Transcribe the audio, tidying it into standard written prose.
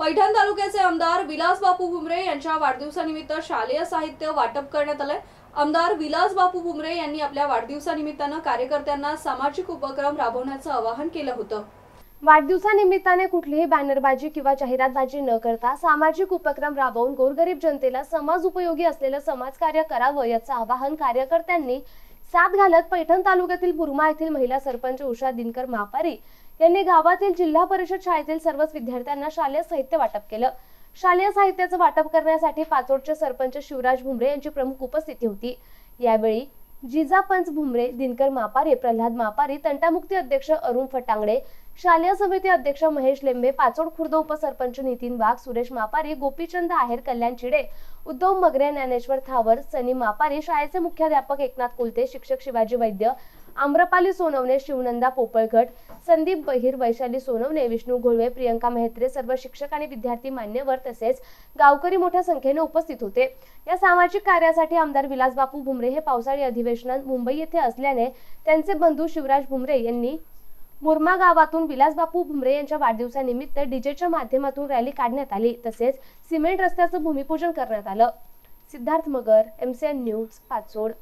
पैठण तालुक्याचे आमदार विलास बापू भुमरे यांच्या वाढदिवसानिमित्त शालेय साहित्य वाटप करण्यात आले। आमदार विलास बापू भुमरे यांनी आपल्या वाढदिवसानिमित्ताने कार्यकर्त्यांना सामाजिक उपक्रम राबवण्याचं आवाहन केलं होतं। वाढदिवसानिमित्ताने कुठलीही बॅनरबाजी किंवा जाहिरातबाजी न करता सामाजिक उपक्रम राबवून गोरगरीब जनतेला समाज उपयोगी असलेलं समाजकार्य करावं याचं आवाहन कार्यकर्त्यांनी साथ घालत पैठण तालुक्यातील बुरमा येथील महिला सरपंच उषा दिनकर मापारी यांनी गावातील जिल्हा परिषद शाळेतील सर्वच विद्यार्थ्यांना शालेय साहित्य वाटप केलं। शालेय साहित्याचं वाटप करण्यासाठी पाचोडचे सरपंच शिवराज भुमरे यांची प्रमुख उपस्थिती होती। यावेळी जिजापंच भुमरे, दिनकर मापारे, प्रल्हाद मापारी, तंटामुक्ती अध्यक्ष अरुण फटांगडे, शालेय समिती अध्यक्ष महेश लेंबे, पाचोड खुर्द उपसरपंच नितीन वाघ, सुरेश मापारी, गोपीचंद आहेर, कल्याण चिडे, उद्धव मगरे, ज्ञानेश्वर थावर, सनी मापारी, शाळेचे मुख्याध्यापक एकनाथ कुलते, शिक्षक शिवाजी वैद्य, आम्रपाली सोनवणे, शिवनंदा पोपळघट, संदीप बहिर, वैशाली सोनवणे, विष्णू घोळवे, प्रियंका मेहत्रे, सर्व शिक्षक आणि विद्यार्थी मान्यवर तसेच गावकरी मोठ्या संख्येने उपस्थित होते। या सामाजिक कार्यासाठी आमदार विलास बापू भुमरे हे पावसाळी अधिवेशनात मुंबई येथे असल्याने त्यांचे बंधू शिवराज भुमरे यांनी बुरमा गावातून विलास बापू भुमरे यांच्या वाढदिवसानिमित्त डीजेच्या माध्यमातून रॅली काढण्यात आली तसेच सिमेंट रस्त्याचं भूमिपूजन करण्यात आलं। सिद्धार्थ मगर, MCN न्यूज, पाचोड।